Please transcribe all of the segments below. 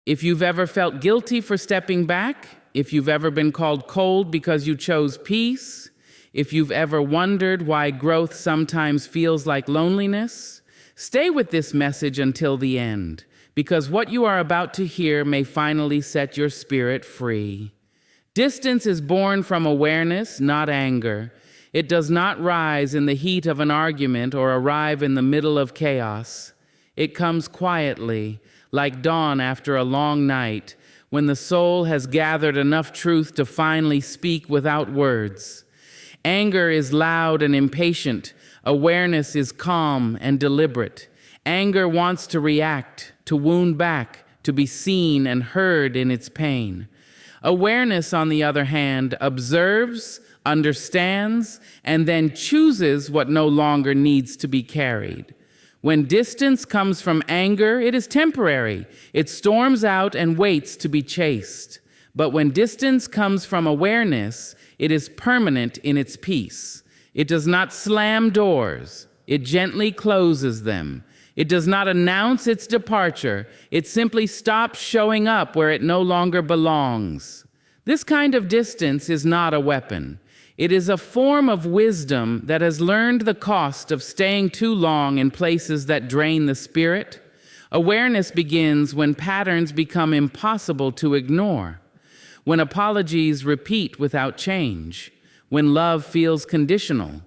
If you've ever felt guilty for stepping back, if you've ever been called cold because you chose peace, if you've ever wondered why growth sometimes feels like loneliness, stay with this message until the end, because what you are about to hear may finally set your spirit free. Distance is born from awareness, not anger. It does not rise in the heat of an argument or arrive in the middle of chaos. It comes quietly, like dawn after a long night, when the soul has gathered enough truth to finally speak without words. Anger is loud and impatient. Awareness is calm and deliberate. Anger wants to react, to wound back, to be seen and heard in its pain. Awareness, on the other hand, observes, understands, and then chooses what no longer needs to be carried. When distance comes from anger, it is temporary. It storms out and waits to be chased. But when distance comes from awareness, it is permanent in its peace. It does not slam doors. It gently closes them. It does not announce its departure. It simply stops showing up where it no longer belongs. This kind of distance is not a weapon. It is a form of wisdom that has learned the cost of staying too long in places that drain the spirit. Awareness begins when patterns become impossible to ignore, when apologies repeat without change, when love feels conditional,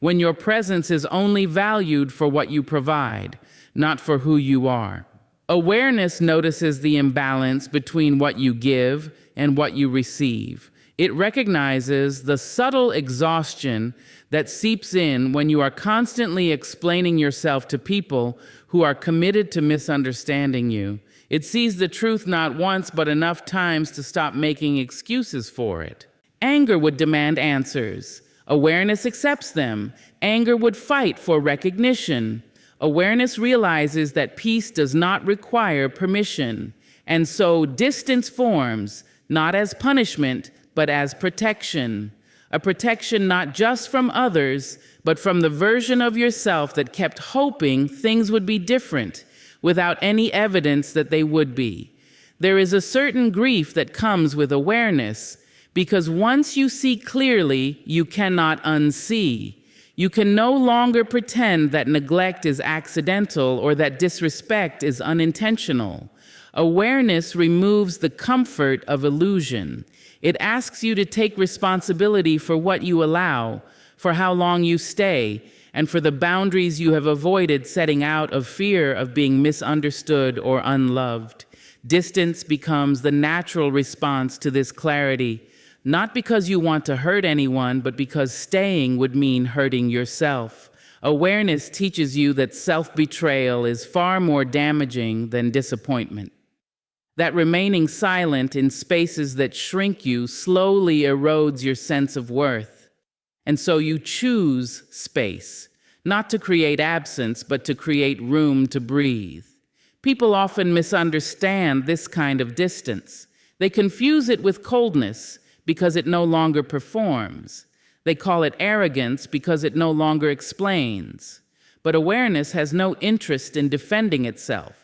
when your presence is only valued for what you provide, not for who you are. Awareness notices the imbalance between what you give and what you receive. It recognizes the subtle exhaustion that seeps in when you are constantly explaining yourself to people who are committed to misunderstanding you. It sees the truth not once but enough times to stop making excuses for it. Anger would demand answers. Awareness accepts them. Anger would fight for recognition. Awareness realizes that peace does not require permission, and so distance forms, not as punishment, but as protection. A protection not just from others, but from the version of yourself that kept hoping things would be different, without any evidence that they would be. There is a certain grief that comes with awareness, because once you see clearly, you cannot unsee. You can no longer pretend that neglect is accidental or that disrespect is unintentional. Awareness removes the comfort of illusion. It asks you to take responsibility for what you allow, for how long you stay, and for the boundaries you have avoided setting out of fear of being misunderstood or unloved. Distance becomes the natural response to this clarity, not because you want to hurt anyone, but because staying would mean hurting yourself. Awareness teaches you that self-betrayal is far more damaging than disappointment. That remaining silent in spaces that shrink you slowly erodes your sense of worth. And so you choose space, not to create absence, but to create room to breathe. People often misunderstand this kind of distance. They confuse it with coldness because it no longer performs. They call it arrogance because it no longer explains. But awareness has no interest in defending itself.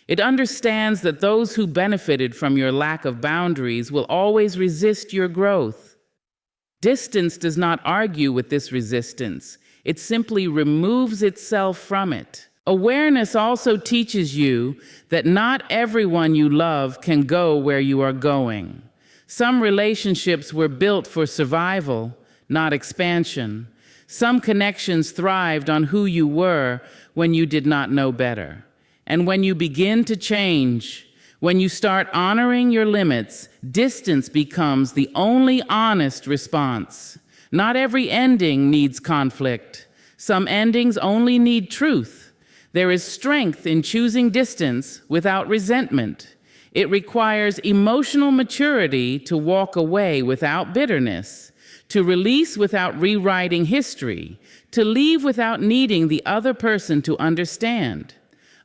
It understands that those who benefited from your lack of boundaries will always resist your growth. Distance does not argue with this resistance. It simply removes itself from it. Awareness also teaches you that not everyone you love can go where you are going. Some relationships were built for survival, not expansion. Some connections thrived on who you were when you did not know better. And when you begin to change, when you start honoring your limits, distance becomes the only honest response. Not every ending needs conflict. Some endings only need truth. There is strength in choosing distance without resentment. It requires emotional maturity to walk away without bitterness, to release without rewriting history, to leave without needing the other person to understand.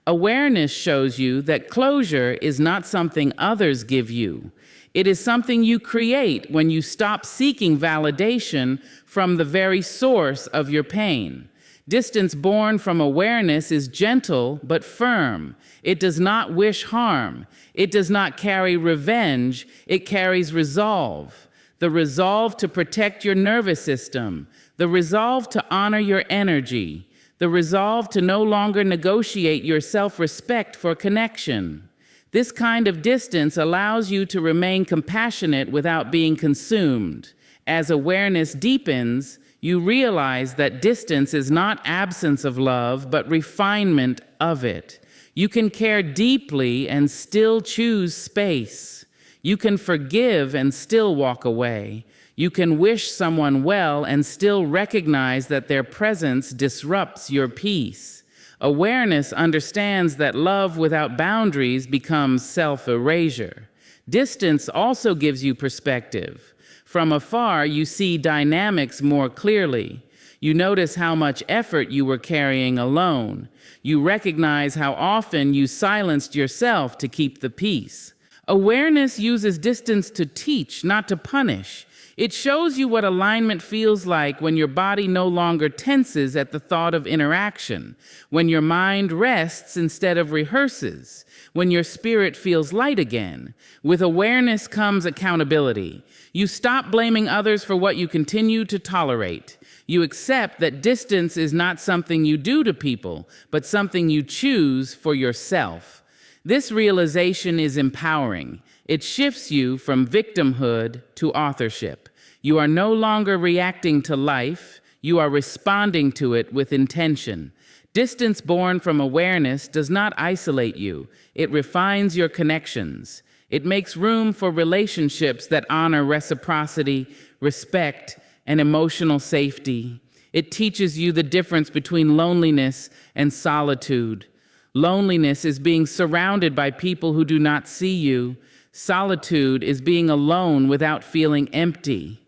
Awareness shows you that closure is not something others give you. It is something you create when you stop seeking validation from the very source of your pain. Distance born from awareness is gentle but firm. It does not wish harm. It does not carry revenge. It carries resolve. The resolve to protect your nervous system. The resolve to honor your energy. The resolve to no longer negotiate your self-respect for connection. This kind of distance allows you to remain compassionate without being consumed. As awareness deepens, you realize that distance is not absence of love, but refinement of it. You can care deeply and still choose space. You can forgive and still walk away. You can wish someone well and still recognize that their presence disrupts your peace. Awareness understands that love without boundaries becomes self-erasure. Distance also gives you perspective. From afar, you see dynamics more clearly. You notice how much effort you were carrying alone. You recognize how often you silenced yourself to keep the peace. Awareness uses distance to teach, not to punish. It shows you what alignment feels like when your body no longer tenses at the thought of interaction, when your mind rests instead of rehearses, when your spirit feels light again. With awareness comes accountability. You stop blaming others for what you continue to tolerate. You accept that distance is not something you do to people, but something you choose for yourself. This realization is empowering. It shifts you from victimhood to authorship. You are no longer reacting to life, you are responding to it with intention. Distance born from awareness does not isolate you. It refines your connections. It makes room for relationships that honor reciprocity, respect, and emotional safety. It teaches you the difference between loneliness and solitude. Loneliness is being surrounded by people who do not see you. Solitude is being alone without feeling empty.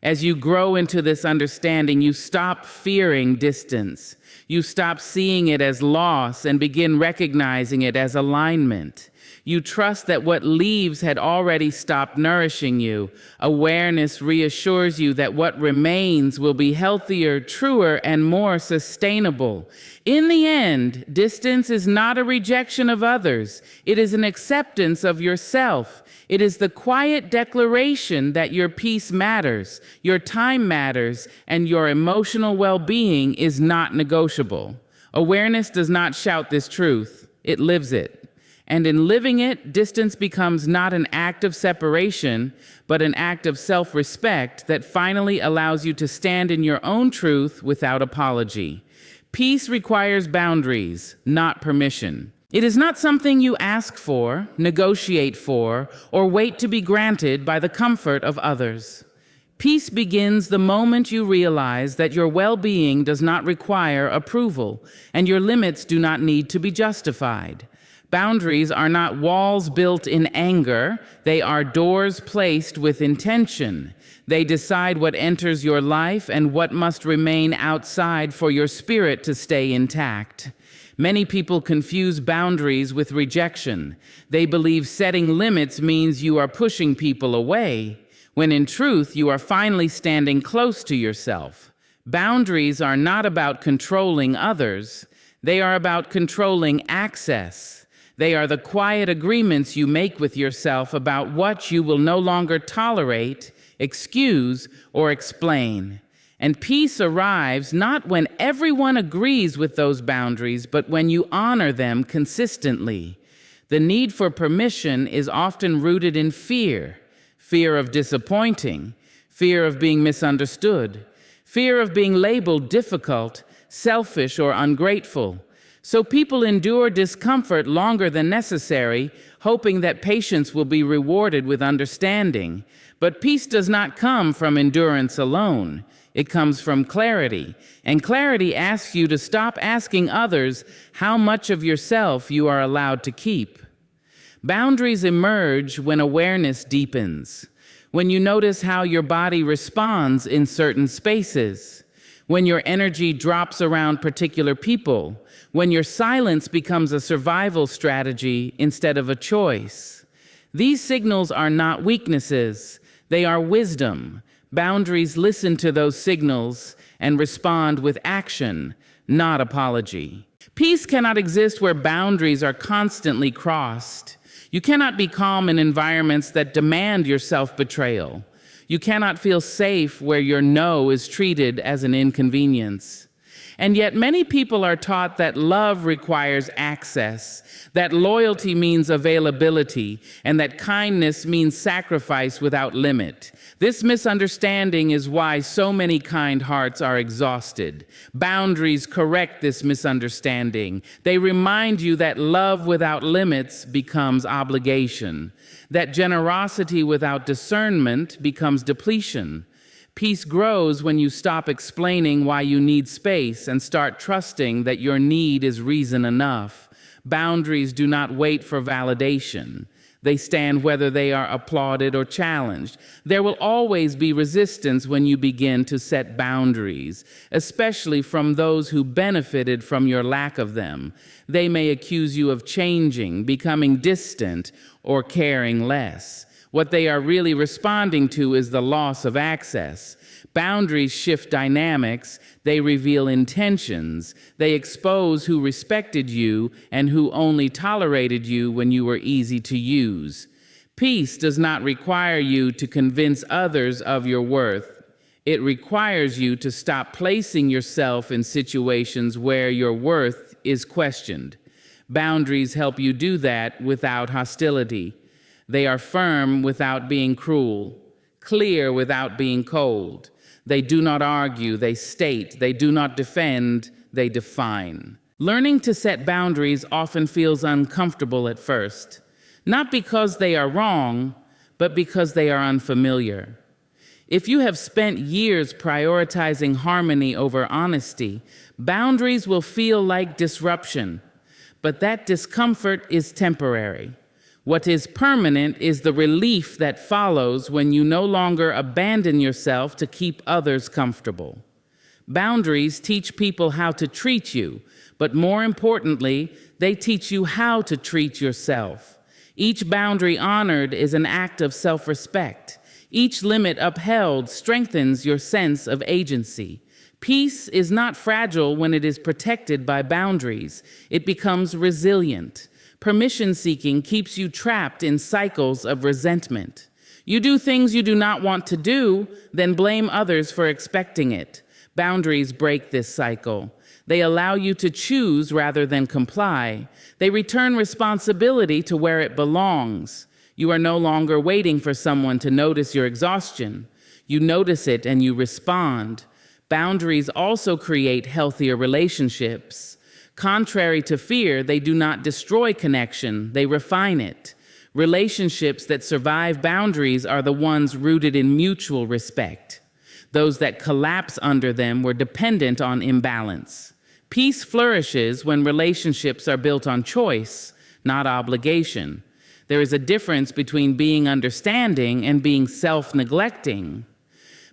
As you grow into this understanding, you stop fearing distance. You stop seeing it as loss and begin recognizing it as alignment. You trust that what leaves had already stopped nourishing you. Awareness reassures you that what remains will be healthier, truer, and more sustainable. In the end, distance is not a rejection of others. It is an acceptance of yourself. It is the quiet declaration that your peace matters, your time matters, and your emotional well-being is not negotiable. Awareness does not shout this truth, it lives it. And in living it, distance becomes not an act of separation, but an act of self-respect that finally allows you to stand in your own truth without apology. Peace requires boundaries, not permission. It is not something you ask for, negotiate for, or wait to be granted by the comfort of others. Peace begins the moment you realize that your well-being does not require approval, and your limits do not need to be justified. Boundaries are not walls built in anger, they are doors placed with intention. They decide what enters your life and what must remain outside for your spirit to stay intact. Many people confuse boundaries with rejection. They believe setting limits means you are pushing people away, when in truth you are finally standing close to yourself. Boundaries are not about controlling others, they are about controlling access. They are the quiet agreements you make with yourself about what you will no longer tolerate, excuse, or explain. And peace arrives not when everyone agrees with those boundaries, but when you honor them consistently. The need for permission is often rooted in fear. Fear of disappointing, fear of being misunderstood, fear of being labeled difficult, selfish, or ungrateful. So people endure discomfort longer than necessary, hoping that patience will be rewarded with understanding. But peace does not come from endurance alone. It comes from clarity. And clarity asks you to stop asking others how much of yourself you are allowed to keep. Boundaries emerge when awareness deepens, when you notice how your body responds in certain spaces, when your energy drops around particular people, when your silence becomes a survival strategy instead of a choice. These signals are not weaknesses, they are wisdom. Boundaries listen to those signals and respond with action, not apology. Peace cannot exist where boundaries are constantly crossed. You cannot be calm in environments that demand your self-betrayal. You cannot feel safe where your no is treated as an inconvenience. And yet many people are taught that love requires access, that loyalty means availability, and that kindness means sacrifice without limit. This misunderstanding is why so many kind hearts are exhausted. Boundaries correct this misunderstanding. They remind you that love without limits becomes obligation, that generosity without discernment becomes depletion. Peace grows when you stop explaining why you need space and start trusting that your need is reason enough. Boundaries do not wait for validation. They stand whether they are applauded or challenged. There will always be resistance when you begin to set boundaries, especially from those who benefited from your lack of them. They may accuse you of changing, becoming distant, or caring less. What they are really responding to is the loss of access. Boundaries shift dynamics, they reveal intentions, they expose who respected you and who only tolerated you when you were easy to use. Peace does not require you to convince others of your worth. It requires you to stop placing yourself in situations where your worth is questioned. Boundaries help you do that without hostility. They are firm without being cruel, clear without being cold. They do not argue, they state. They do not defend, they define. Learning to set boundaries often feels uncomfortable at first, not because they are wrong, but because they are unfamiliar. If you have spent years prioritizing harmony over honesty, boundaries will feel like disruption, but that discomfort is temporary. What is permanent is the relief that follows when you no longer abandon yourself to keep others comfortable. Boundaries teach people how to treat you, but more importantly, they teach you how to treat yourself. Each boundary honored is an act of self-respect. Each limit upheld strengthens your sense of agency. Peace is not fragile when it is protected by boundaries. It becomes resilient. Permission-seeking keeps you trapped in cycles of resentment. You do things you do not want to do, then blame others for expecting it. Boundaries break this cycle. They allow you to choose rather than comply. They return responsibility to where it belongs. You are no longer waiting for someone to notice your exhaustion. You notice it and you respond. Boundaries also create healthier relationships. Contrary to fear, they do not destroy connection, they refine it. Relationships that survive boundaries are the ones rooted in mutual respect. Those that collapse under them were dependent on imbalance. Peace flourishes when relationships are built on choice, not obligation. There is a difference between being understanding and being self-neglecting.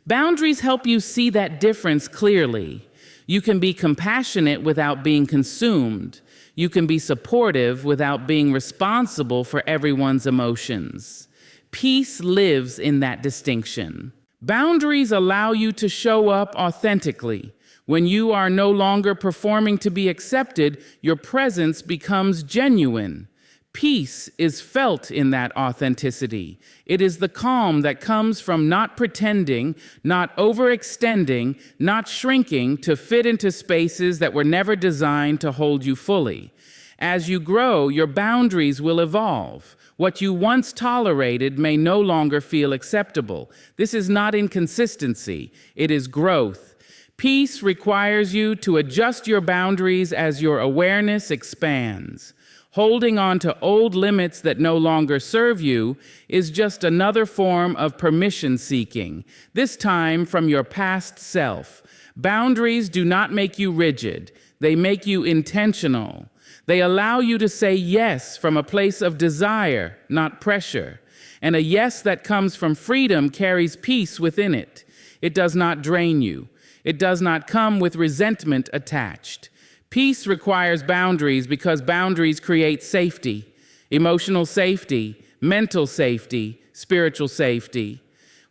Boundaries help you see that difference clearly. You can be compassionate without being consumed. You can be supportive without being responsible for everyone's emotions. Peace lives in that distinction. Boundaries allow you to show up authentically. When you are no longer performing to be accepted, your presence becomes genuine. Peace is felt in that authenticity. It is the calm that comes from not pretending, not overextending, not shrinking to fit into spaces that were never designed to hold you fully. As you grow, your boundaries will evolve. What you once tolerated may no longer feel acceptable. This is not inconsistency, it is growth. Peace requires you to adjust your boundaries as your awareness expands. Holding on to old limits that no longer serve you is just another form of permission seeking, this time from your past self. Boundaries do not make you rigid, they make you intentional. They allow you to say yes from a place of desire, not pressure. And a yes that comes from freedom carries peace within it. It does not drain you. It does not come with resentment attached. Peace requires boundaries because boundaries create safety, emotional safety, mental safety, spiritual safety.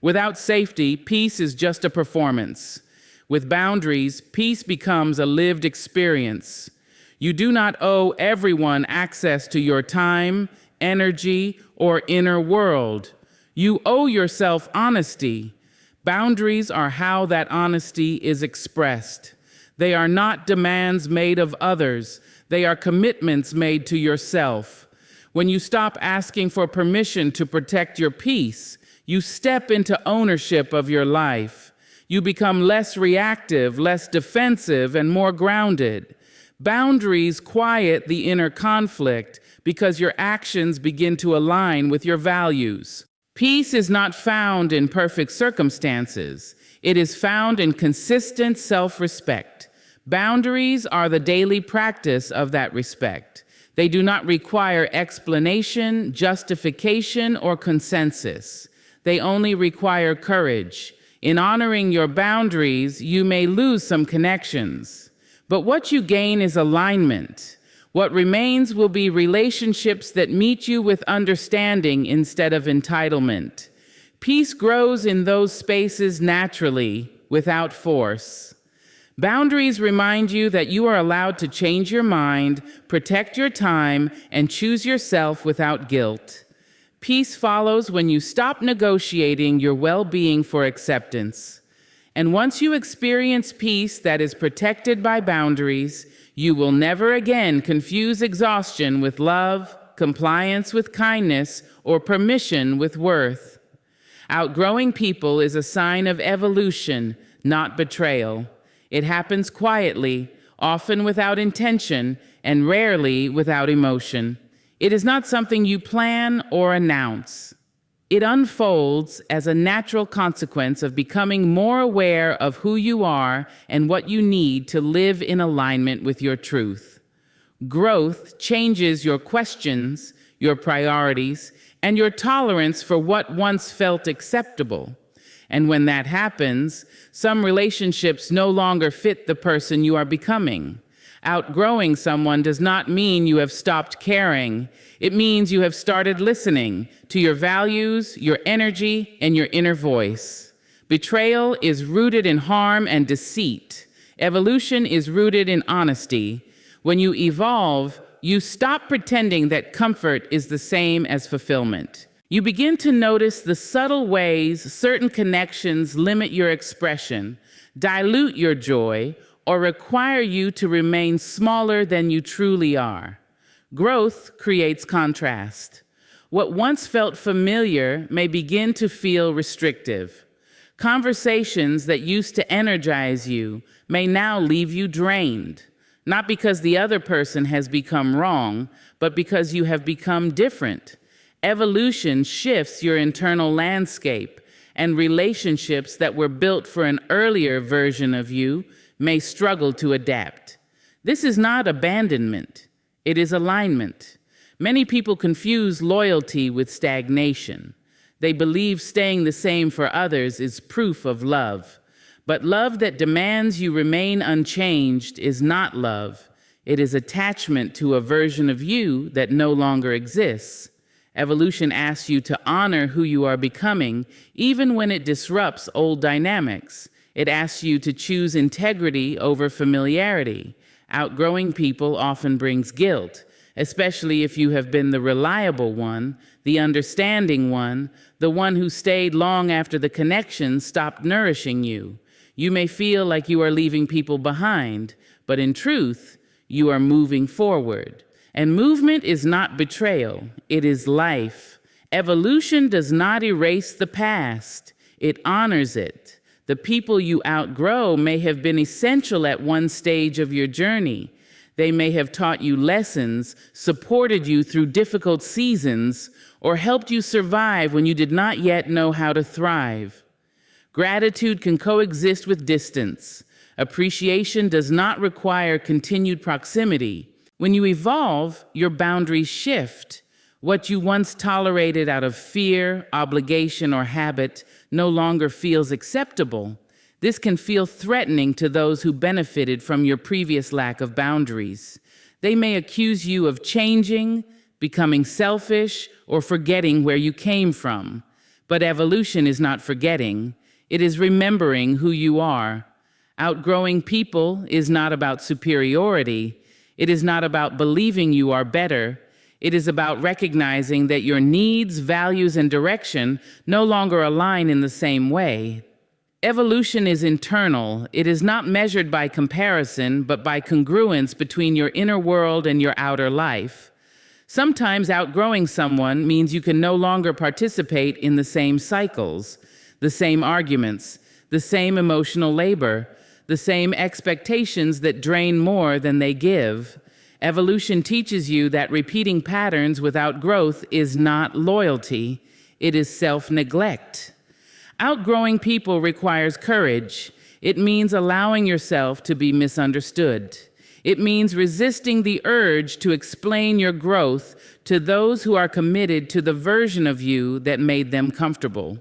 Without safety, peace is just a performance. With boundaries, peace becomes a lived experience. You do not owe everyone access to your time, energy, or inner world. You owe yourself honesty. Boundaries are how that honesty is expressed. They are not demands made of others. They are commitments made to yourself. When you stop asking for permission to protect your peace, you step into ownership of your life. You become less reactive, less defensive, and more grounded. Boundaries quiet the inner conflict because your actions begin to align with your values. Peace is not found in perfect circumstances. It is found in consistent self-respect. Boundaries are the daily practice of that respect. They do not require explanation, justification, or consensus. They only require courage. In honoring your boundaries, you may lose some connections. But what you gain is alignment. What remains will be relationships that meet you with understanding instead of entitlement. Peace grows in those spaces naturally, without force. Boundaries remind you that you are allowed to change your mind, protect your time, and choose yourself without guilt. Peace follows when you stop negotiating your well-being for acceptance. And once you experience peace that is protected by boundaries, you will never again confuse exhaustion with love, compliance with kindness, or permission with worth. Outgrowing people is a sign of evolution, not betrayal. It happens quietly, often without intention, and rarely without emotion. It is not something you plan or announce. It unfolds as a natural consequence of becoming more aware of who you are and what you need to live in alignment with your truth. Growth changes your questions, your priorities, and your tolerance for what once felt acceptable. And when that happens, some relationships no longer fit the person you are becoming. Outgrowing someone does not mean you have stopped caring. It means you have started listening to your values, your energy, and your inner voice. Betrayal is rooted in harm and deceit. Evolution is rooted in honesty. When you evolve, you stop pretending that comfort is the same as fulfillment. You begin to notice the subtle ways certain connections limit your expression, dilute your joy, or require you to remain smaller than you truly are. Growth creates contrast. What once felt familiar may begin to feel restrictive. Conversations that used to energize you may now leave you drained, not because the other person has become wrong, but because you have become different. Evolution shifts your internal landscape, and relationships that were built for an earlier version of you may struggle to adapt. This is not abandonment, it is alignment. Many people confuse loyalty with stagnation. They believe staying the same for others is proof of love. But love that demands you remain unchanged is not love. It is attachment to a version of you that no longer exists. Evolution asks you to honor who you are becoming, even when it disrupts old dynamics. It asks you to choose integrity over familiarity. Outgrowing people often brings guilt, especially if you have been the reliable one, the understanding one, the one who stayed long after the connection stopped nourishing you. You may feel like you are leaving people behind, but in truth, you are moving forward. And movement is not betrayal, it is life. Evolution does not erase the past, it honors it. The people you outgrow may have been essential at one stage of your journey. They may have taught you lessons, supported you through difficult seasons, or helped you survive when you did not yet know how to thrive. Gratitude can coexist with distance. Appreciation does not require continued proximity. When you evolve, your boundaries shift. What you once tolerated out of fear, obligation, or habit no longer feels acceptable. This can feel threatening to those who benefited from your previous lack of boundaries. They may accuse you of changing, becoming selfish, or forgetting where you came from. But evolution is not forgetting. It is remembering who you are. Outgrowing people is not about superiority. It is not about believing you are better. It is about recognizing that your needs, values, and direction no longer align in the same way. Evolution is internal. It is not measured by comparison, but by congruence between your inner world and your outer life. Sometimes outgrowing someone means you can no longer participate in the same cycles, the same arguments, the same emotional labor, the same expectations that drain more than they give. Evolution teaches you that repeating patterns without growth is not loyalty, it is self-neglect. Outgrowing people requires courage. It means allowing yourself to be misunderstood. It means resisting the urge to explain your growth to those who are committed to the version of you that made them comfortable.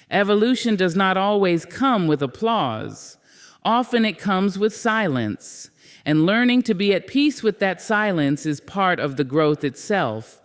Evolution does not always come with applause. Often it comes with silence. And learning to be at peace with that silence is part of the growth itself.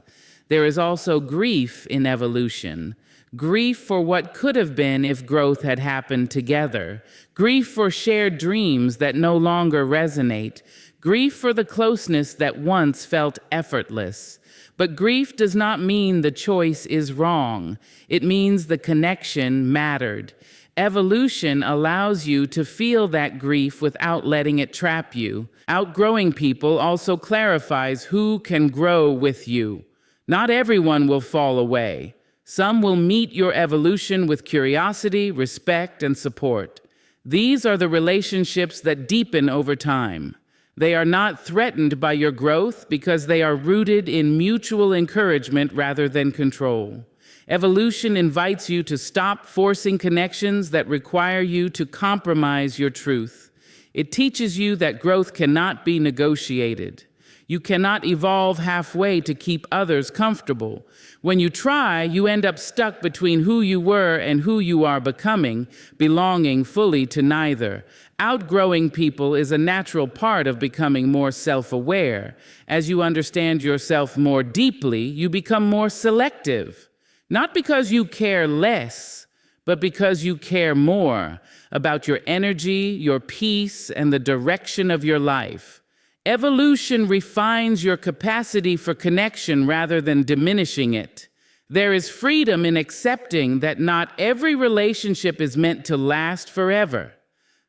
There is also grief in evolution. Grief for what could have been if growth had happened together. Grief for shared dreams that no longer resonate. Grief for the closeness that once felt effortless. But grief does not mean the choice is wrong. It means the connection mattered. Evolution allows you to feel that grief without letting it trap you. Outgrowing people also clarifies who can grow with you. Not everyone will fall away. Some will meet your evolution with curiosity, respect, and support. These are the relationships that deepen over time. They are not threatened by your growth because they are rooted in mutual encouragement rather than control. Evolution invites you to stop forcing connections that require you to compromise your truth. It teaches you that growth cannot be negotiated. You cannot evolve halfway to keep others comfortable. When you try, you end up stuck between who you were and who you are becoming, belonging fully to neither. Outgrowing people is a natural part of becoming more self-aware. As you understand yourself more deeply, you become more selective. Not because you care less, but because you care more about your energy, your peace, and the direction of your life. Evolution refines your capacity for connection rather than diminishing it. There is freedom in accepting that not every relationship is meant to last forever.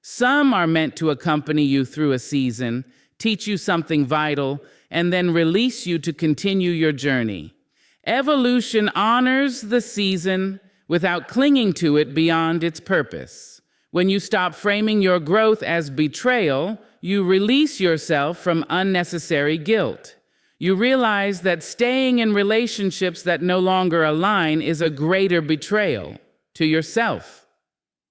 Some are meant to accompany you through a season, teach you something vital, and then release you to continue your journey. Evolution honors the season without clinging to it beyond its purpose. When you stop framing your growth as betrayal, you release yourself from unnecessary guilt. You realize that staying in relationships that no longer align is a greater betrayal to yourself.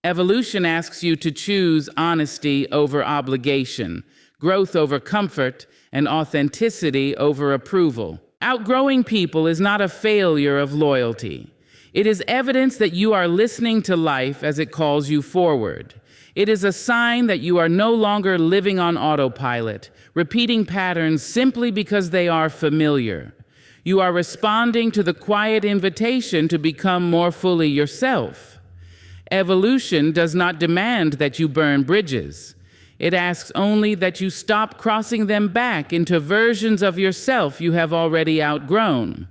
Evolution asks you to choose honesty over obligation, growth over comfort, and authenticity over approval. Outgrowing people is not a failure of loyalty. It is evidence that you are listening to life as it calls you forward. It is a sign that you are no longer living on autopilot, repeating patterns simply because they are familiar. You are responding to the quiet invitation to become more fully yourself. Evolution does not demand that you burn bridges. It asks only that you stop crossing them back into versions of yourself you have already outgrown.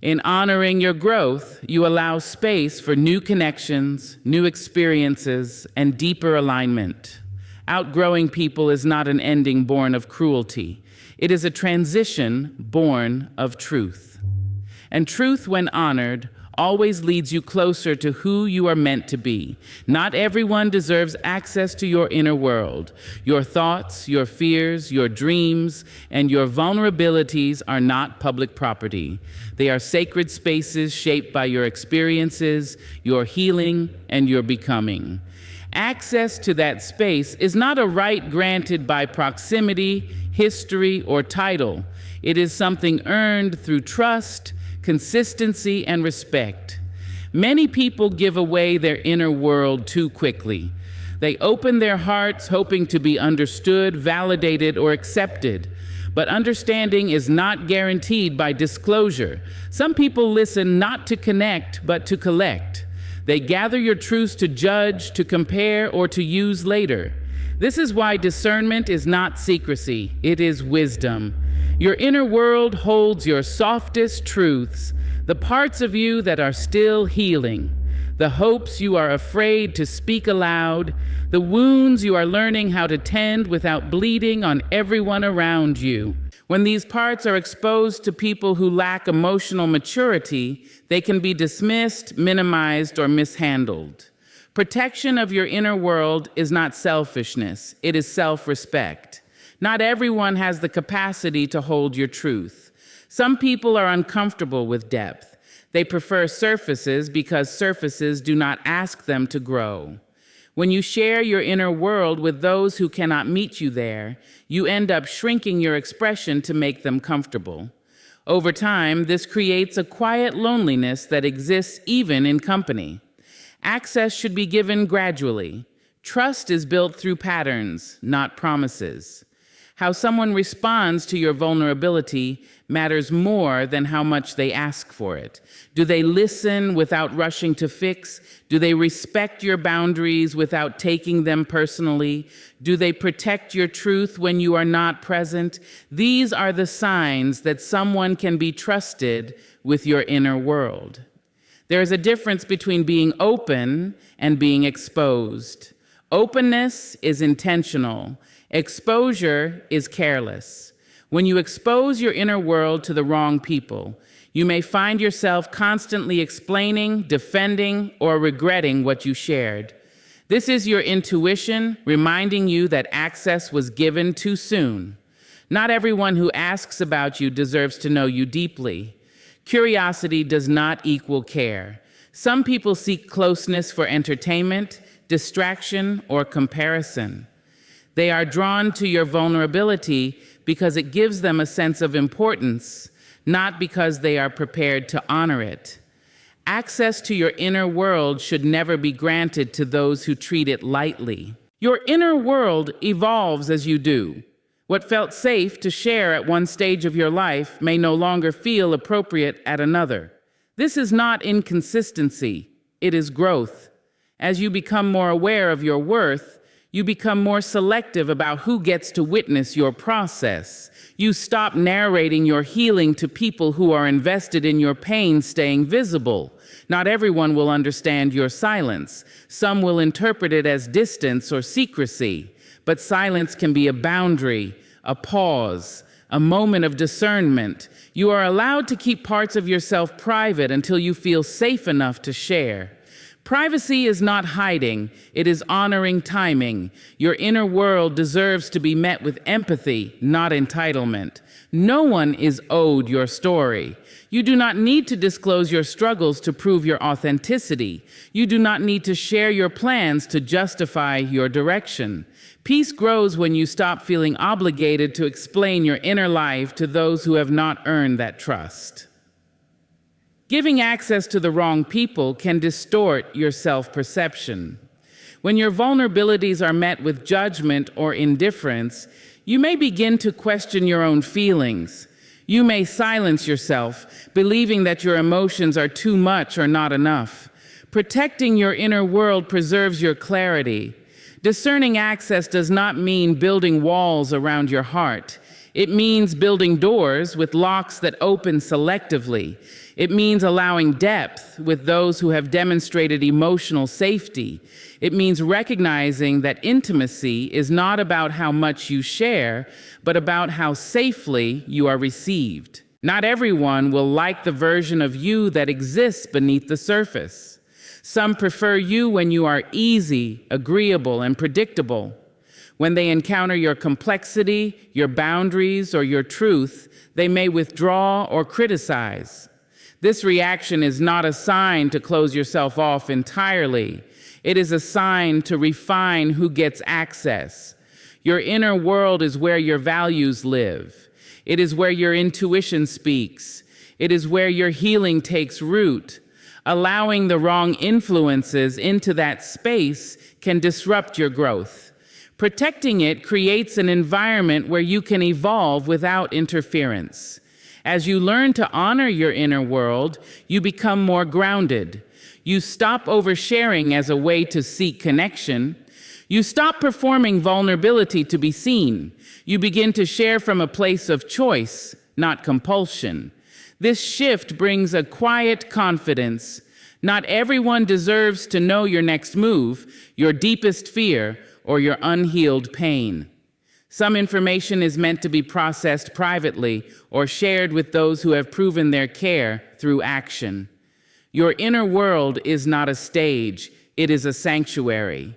In honoring your growth, you allow space for new connections, new experiences, and deeper alignment. Outgrowing people is not an ending born of cruelty. It is a transition born of truth. And truth, when honored, always leads you closer to who you are meant to be. Not everyone deserves access to your inner world. Your thoughts, your fears, your dreams, and your vulnerabilities are not public property. They are sacred spaces shaped by your experiences, your healing, and your becoming. Access to that space is not a right granted by proximity, history, or title. It is something earned through trust, consistency, and respect. Many people give away their inner world too quickly. They open their hearts hoping to be understood, validated, or accepted. But understanding is not guaranteed by disclosure. Some people listen not to connect, but to collect. They gather your truths to judge, to compare, or to use later. This is why discernment is not secrecy, it is wisdom. Your inner world holds your softest truths, the parts of you that are still healing, the hopes you are afraid to speak aloud, the wounds you are learning how to tend without bleeding on everyone around you. When these parts are exposed to people who lack emotional maturity, they can be dismissed, minimized, or mishandled. Protection of your inner world is not selfishness, it is self-respect. Not everyone has the capacity to hold your truth. Some people are uncomfortable with depth. They prefer surfaces because surfaces do not ask them to grow. When you share your inner world with those who cannot meet you there, you end up shrinking your expression to make them comfortable. Over time, this creates a quiet loneliness that exists even in company. Access should be given gradually. Trust is built through patterns, not promises. How someone responds to your vulnerability matters more than how much they ask for it. Do they listen without rushing to fix? Do they respect your boundaries without taking them personally? Do they protect your truth when you are not present? These are the signs that someone can be trusted with your inner world. There is a difference between being open and being exposed. Openness is intentional. Exposure is careless. When you expose your inner world to the wrong people, you may find yourself constantly explaining, defending, or regretting what you shared. This is your intuition reminding you that access was given too soon. Not everyone who asks about you deserves to know you deeply. Curiosity does not equal care. Some people seek closeness for entertainment, distraction, or comparison. They are drawn to your vulnerability because it gives them a sense of importance, not because they are prepared to honor it. Access to your inner world should never be granted to those who treat it lightly. Your inner world evolves as you do. What felt safe to share at one stage of your life may no longer feel appropriate at another. This is not inconsistency, it is growth. As you become more aware of your worth, you become more selective about who gets to witness your process. You stop narrating your healing to people who are invested in your pain staying visible. Not everyone will understand your silence. Some will interpret it as distance or secrecy. But silence can be a boundary, a pause, a moment of discernment. You are allowed to keep parts of yourself private until you feel safe enough to share. Privacy is not hiding, it is honoring timing. Your inner world deserves to be met with empathy, not entitlement. No one is owed your story. You do not need to disclose your struggles to prove your authenticity. You do not need to share your plans to justify your direction. Peace grows when you stop feeling obligated to explain your inner life to those who have not earned that trust. Giving access to the wrong people can distort your self-perception. When your vulnerabilities are met with judgment or indifference, you may begin to question your own feelings. You may silence yourself, believing that your emotions are too much or not enough. Protecting your inner world preserves your clarity. Discerning access does not mean building walls around your heart. It means building doors with locks that open selectively. It means allowing depth with those who have demonstrated emotional safety. It means recognizing that intimacy is not about how much you share, but about how safely you are received. Not everyone will like the version of you that exists beneath the surface. Some prefer you when you are easy, agreeable, and predictable. When they encounter your complexity, your boundaries, or your truth, they may withdraw or criticize. This reaction is not a sign to close yourself off entirely. It is a sign to refine who gets access. Your inner world is where your values live. It is where your intuition speaks. It is where your healing takes root. Allowing the wrong influences into that space can disrupt your growth. Protecting it creates an environment where you can evolve without interference. As you learn to honor your inner world, you become more grounded. You stop oversharing as a way to seek connection. You stop performing vulnerability to be seen. You begin to share from a place of choice, not compulsion. This shift brings a quiet confidence. Not everyone deserves to know your next move, your deepest fear, or your unhealed pain. Some information is meant to be processed privately or shared with those who have proven their care through action. Your inner world is not a stage, it is a sanctuary.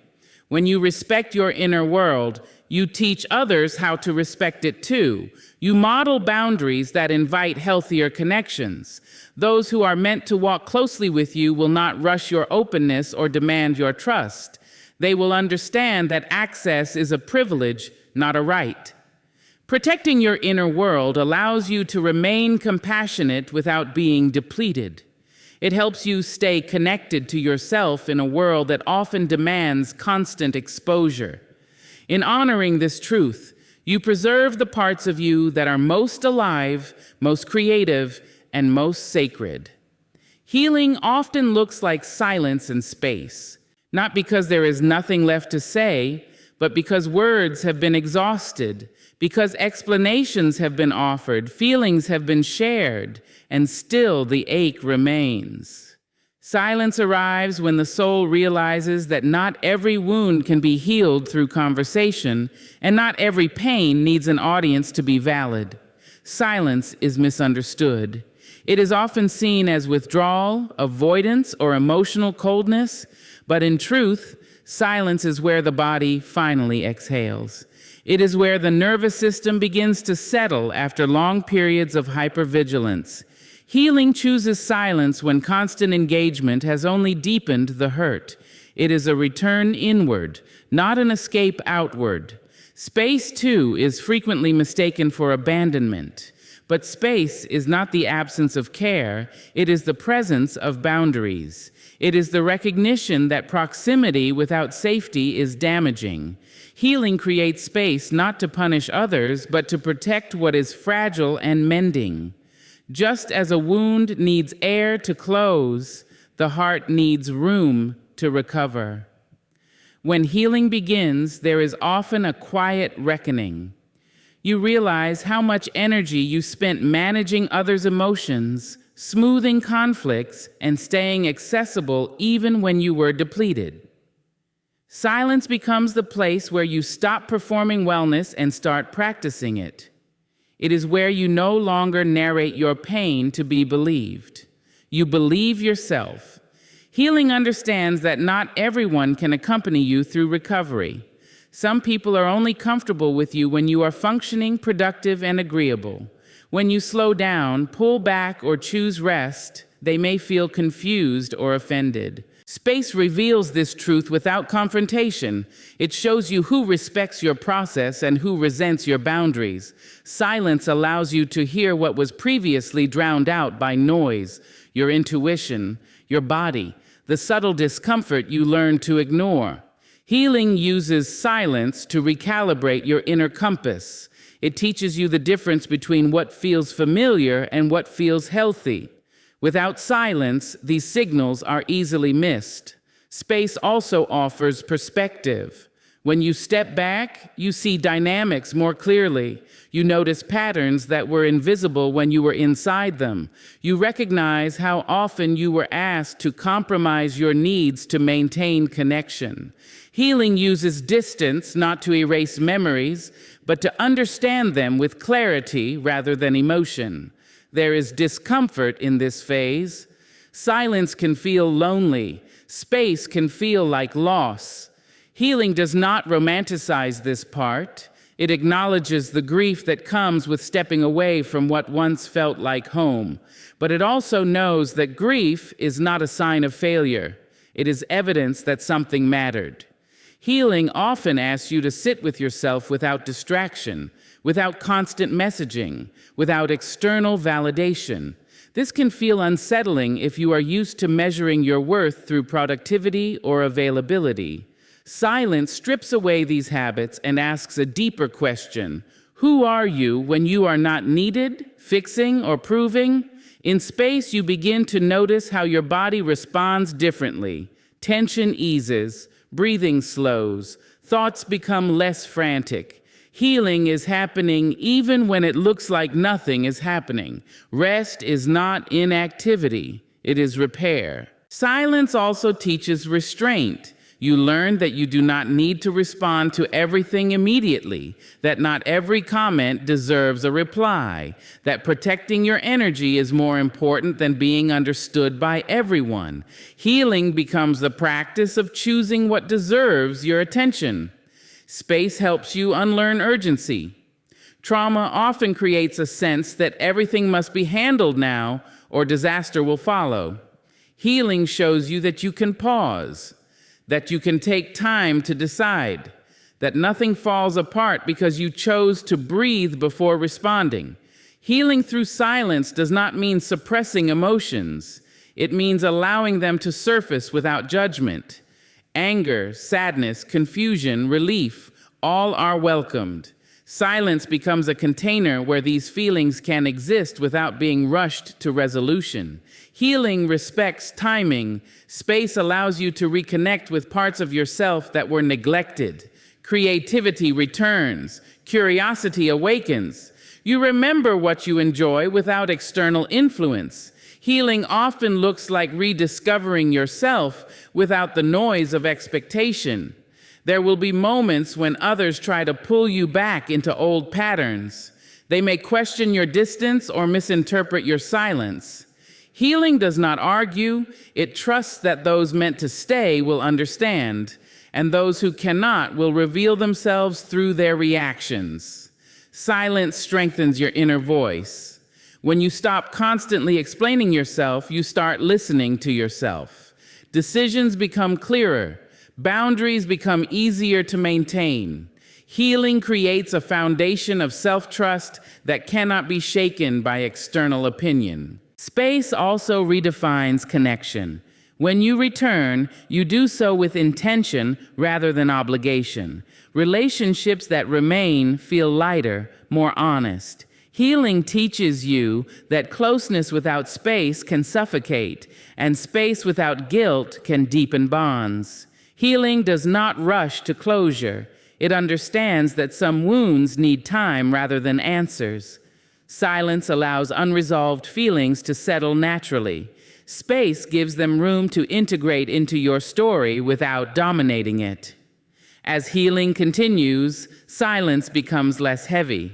When you respect your inner world, you teach others how to respect it too. You model boundaries that invite healthier connections. Those who are meant to walk closely with you will not rush your openness or demand your trust. They will understand that access is a privilege, not a right. Protecting your inner world allows you to remain compassionate without being depleted. It helps you stay connected to yourself in a world that often demands constant exposure. In honoring this truth, you preserve the parts of you that are most alive, most creative, and most sacred. Healing often looks like silence and space, not because there is nothing left to say, but because words have been exhausted, because explanations have been offered, feelings have been shared, and still the ache remains. Silence arrives when the soul realizes that not every wound can be healed through conversation, and not every pain needs an audience to be valid. Silence is misunderstood. It is often seen as withdrawal, avoidance, or emotional coldness, but in truth, silence is where the body finally exhales. It is where the nervous system begins to settle after long periods of hypervigilance. Healing chooses silence when constant engagement has only deepened the hurt. It is a return inward, not an escape outward. Space, too, is frequently mistaken for abandonment. But space is not the absence of care, it is the presence of boundaries. It is the recognition that proximity without safety is damaging. Healing creates space not to punish others, but to protect what is fragile and mending. Just as a wound needs air to close, the heart needs room to recover. When healing begins, there is often a quiet reckoning. You realize how much energy you spent managing others' emotions, smoothing conflicts, and staying accessible even when you were depleted. Silence becomes the place where you stop performing wellness and start practicing it. It is where you no longer narrate your pain to be believed. You believe yourself. Healing understands that not everyone can accompany you through recovery. Some people are only comfortable with you when you are functioning, productive, and agreeable. When you slow down, pull back, or choose rest, they may feel confused or offended. Space reveals this truth without confrontation. It shows you who respects your process and who resents your boundaries. Silence allows you to hear what was previously drowned out by noise, your intuition, your body, the subtle discomfort you learned to ignore. Healing uses silence to recalibrate your inner compass. It teaches you the difference between what feels familiar and what feels healthy. Without silence, these signals are easily missed. Space also offers perspective. When you step back, you see dynamics more clearly. You notice patterns that were invisible when you were inside them. You recognize how often you were asked to compromise your needs to maintain connection. Healing uses distance not to erase memories, but to understand them with clarity rather than emotion. There is discomfort in this phase. Silence can feel lonely. Space can feel like loss. Healing does not romanticize this part. It acknowledges the grief that comes with stepping away from what once felt like home. But it also knows that grief is not a sign of failure. It is evidence that something mattered. Healing often asks you to sit with yourself without distraction, without constant messaging, without external validation. This can feel unsettling if you are used to measuring your worth through productivity or availability. Silence strips away these habits and asks a deeper question. Who are you when you are not needed, fixing, or proving? In space, you begin to notice how your body responds differently. Tension eases, breathing slows, Thoughts become less frantic. Healing is happening even when it looks like nothing is happening. Rest is not inactivity, it is repair. Silence also teaches restraint. You learn that you do not need to respond to everything immediately, that not every comment deserves a reply, that protecting your energy is more important than being understood by everyone. Healing becomes the practice of choosing what deserves your attention. Space helps you unlearn urgency. Trauma often creates a sense that everything must be handled now or disaster will follow. Healing shows you that you can pause, that you can take time to decide, that nothing falls apart because you chose to breathe before responding. Healing through silence does not mean suppressing emotions. It means allowing them to surface without judgment. Anger, sadness, confusion, relief, all are welcomed. Silence becomes a container where these feelings can exist without being rushed to resolution. Healing respects timing. Space allows you to reconnect with parts of yourself that were neglected. Creativity returns. Curiosity awakens. You remember what you enjoy without external influence. Healing often looks like rediscovering yourself without the noise of expectation. There will be moments when others try to pull you back into old patterns. They may question your distance or misinterpret your silence. Healing does not argue. It trusts that those meant to stay will understand, and those who cannot will reveal themselves through their reactions. Silence strengthens your inner voice. When you stop constantly explaining yourself, you start listening to yourself. Decisions become clearer. Boundaries become easier to maintain. Healing creates a foundation of self-trust that cannot be shaken by external opinion. Space also redefines connection. When you return, you do so with intention rather than obligation. Relationships that remain feel lighter, more honest. Healing teaches you that closeness without space can suffocate, and space without guilt can deepen bonds. Healing does not rush to closure. It understands that some wounds need time rather than answers. Silence allows unresolved feelings to settle naturally. Space gives them room to integrate into your story without dominating it. As healing continues, silence becomes less heavy.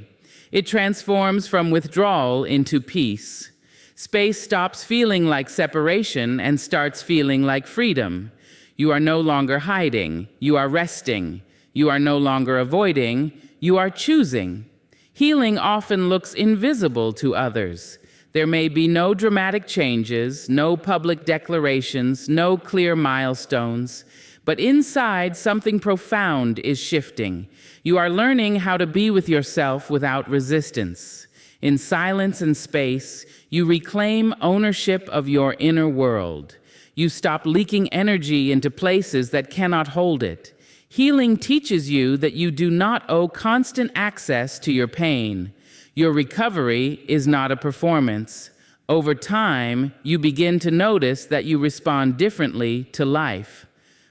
It transforms from withdrawal into peace. Space stops feeling like separation and starts feeling like freedom. You are no longer hiding, you are resting. You are no longer avoiding, you are choosing. Healing often looks invisible to others. There may be no dramatic changes, no public declarations, no clear milestones, but inside something profound is shifting. You are learning how to be with yourself without resistance. In silence and space, you reclaim ownership of your inner world. You stop leaking energy into places that cannot hold it. Healing teaches you that you do not owe constant access to your pain. Your recovery is not a performance. Over time, you begin to notice that you respond differently to life,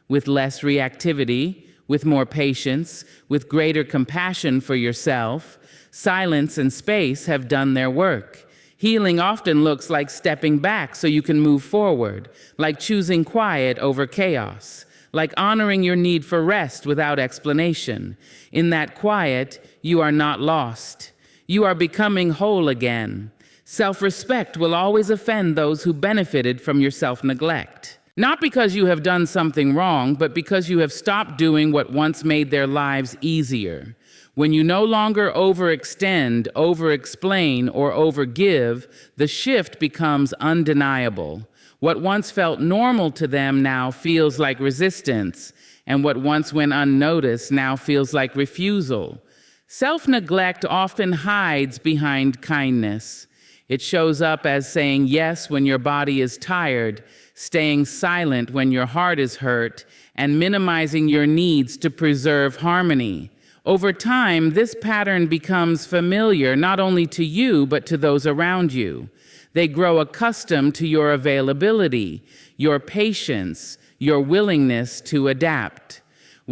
with less reactivity, with more patience, with greater compassion for yourself. Silence and space have done their work. Healing often looks like stepping back so you can move forward, like choosing quiet over chaos, like honoring your need for rest without explanation. In that quiet, you are not lost. You are becoming whole again. Self-respect will always offend those who benefited from your self-neglect. Not because you have done something wrong, but because you have stopped doing what once made their lives easier. When you no longer overextend, over-explain, or overgive, the shift becomes undeniable. What once felt normal to them now feels like resistance, and what once went unnoticed now feels like refusal. Self-neglect often hides behind kindness. It shows up as saying yes when your body is tired, staying silent when your heart is hurt, and minimizing your needs to preserve harmony. Over time, this pattern becomes familiar not only to you, but to those around you. They grow accustomed to your availability, your patience, your willingness to adapt.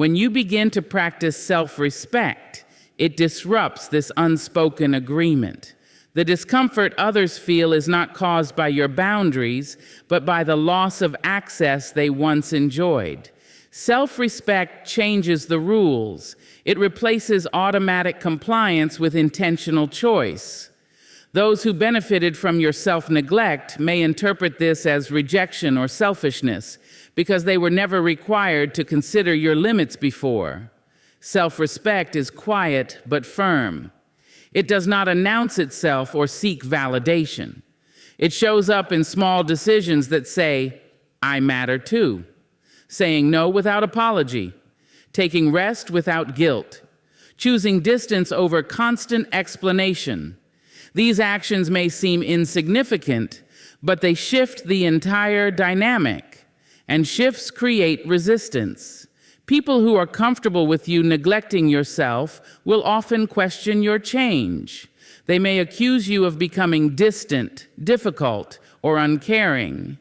When you begin to practice self-respect, it disrupts this unspoken agreement. The discomfort others feel is not caused by your boundaries, but by the loss of access they once enjoyed. Self-respect changes the rules. It replaces automatic compliance with intentional choice. Those who benefited from your self-neglect may interpret this as rejection or selfishness because they were never required to consider your limits before. Self-respect is quiet but firm. It does not announce itself or seek validation. It shows up in small decisions that say, "I matter too," saying no without apology, taking rest without guilt, choosing distance over constant explanation. These actions may seem insignificant, but they shift the entire dynamic, and shifts create resistance. People who are comfortable with you neglecting yourself will often question your change. They may accuse you of becoming distant, difficult, or uncaring.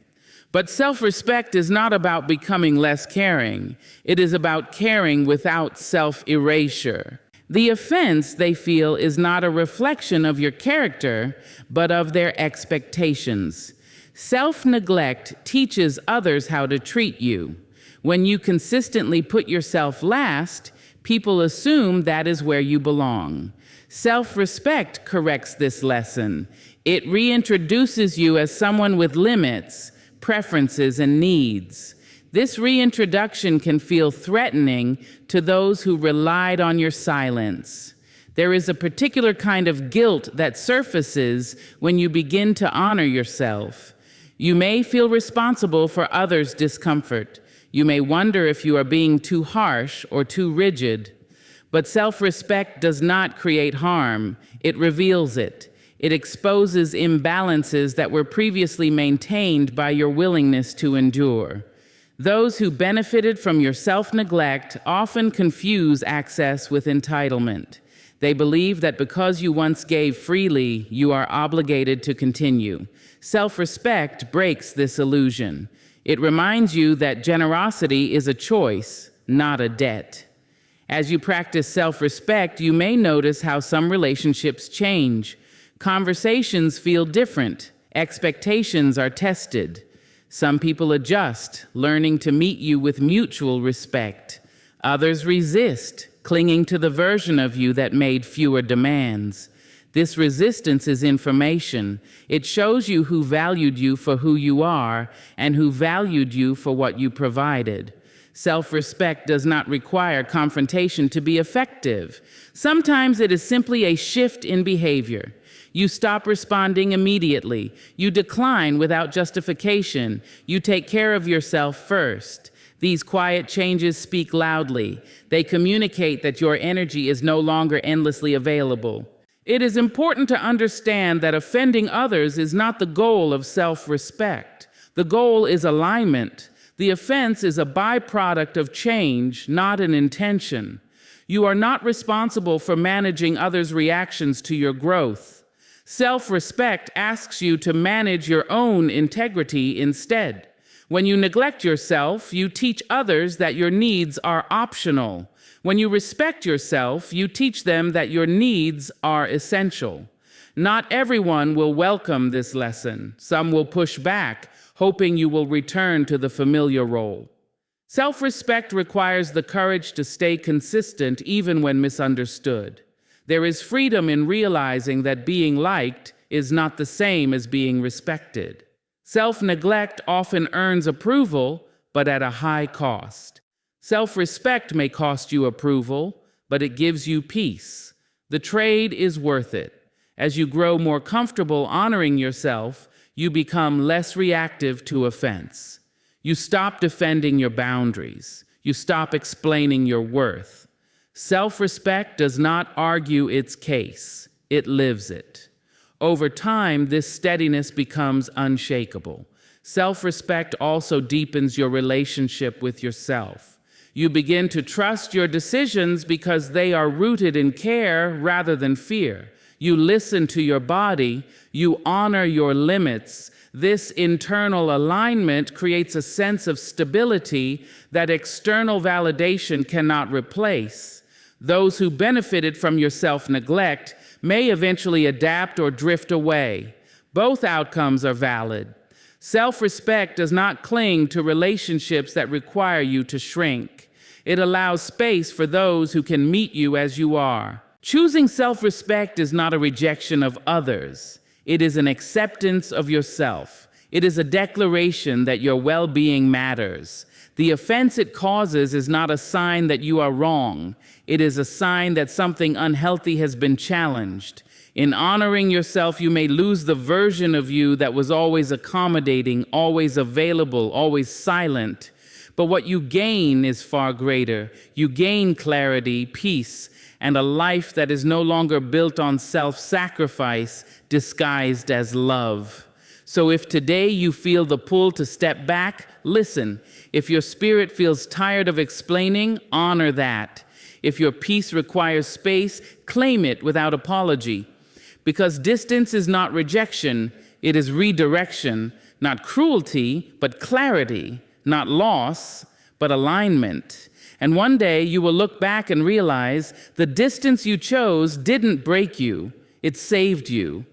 But self-respect is not about becoming less caring. It is about caring without self-erasure. The offense they feel is not a reflection of your character, but of their expectations. Self-neglect teaches others how to treat you. When you consistently put yourself last, people assume that is where you belong. Self-respect corrects this lesson. It reintroduces you as someone with limits, preferences, and needs. This reintroduction can feel threatening to those who relied on your silence. There is a particular kind of guilt that surfaces when you begin to honor yourself. You may feel responsible for others' discomfort. You may wonder if you are being too harsh or too rigid. But self-respect does not create harm. It reveals it. It exposes imbalances that were previously maintained by your willingness to endure. Those who benefited from your self-neglect often confuse access with entitlement. They believe that because you once gave freely, you are obligated to continue. Self-respect breaks this illusion. It reminds you that generosity is a choice, not a debt. As you practice self-respect, you may notice how some relationships change. Conversations feel different. Expectations are tested. Some people adjust, learning to meet you with mutual respect. Others resist, clinging to the version of you that made fewer demands. This resistance is information. It shows you who valued you for who you are and who valued you for what you provided. Self-respect does not require confrontation to be effective. Sometimes it is simply a shift in behavior. You stop responding immediately. You decline without justification. You take care of yourself first. These quiet changes speak loudly. They communicate that your energy is no longer endlessly available. It is important to understand that offending others is not the goal of self-respect. The goal is alignment. The offense is a byproduct of change, not an intention. You are not responsible for managing others' reactions to your growth. Self-respect asks you to manage your own integrity instead. When you neglect yourself, you teach others that your needs are optional. When you respect yourself, you teach them that your needs are essential. Not everyone will welcome this lesson. Some will push back, hoping you will return to the familiar role. Self-respect requires the courage to stay consistent even when misunderstood. There is freedom in realizing that being liked is not the same as being respected. Self-neglect often earns approval, but at a high cost. Self-respect may cost you approval, but it gives you peace. The trade is worth it. As you grow more comfortable honoring yourself, you become less reactive to offense. You stop defending your boundaries. You stop explaining your worth. Self-respect does not argue its case. It lives it. Over time, this steadiness becomes unshakable. Self-respect also deepens your relationship with yourself. You begin to trust your decisions because they are rooted in care rather than fear. You listen to your body. You honor your limits. This internal alignment creates a sense of stability that external validation cannot replace. Those who benefited from your self-neglect may eventually adapt or drift away. Both outcomes are valid. Self-respect does not cling to relationships that require you to shrink. It allows space for those who can meet you as you are. Choosing self-respect is not a rejection of others. It is an acceptance of yourself. It is a declaration that your well-being matters. The offense it causes is not a sign that you are wrong. It is a sign that something unhealthy has been challenged. In honoring yourself, you may lose the version of you that was always accommodating, always available, always silent. But what you gain is far greater. You gain clarity, peace, and a life that is no longer built on self-sacrifice disguised as love. So if today you feel the pull to step back, listen. If your spirit feels tired of explaining, honor that. If your peace requires space, claim it without apology. Because distance is not rejection, it is redirection, not cruelty, but clarity, not loss, but alignment. And one day you will look back and realize the distance you chose didn't break you, it saved you.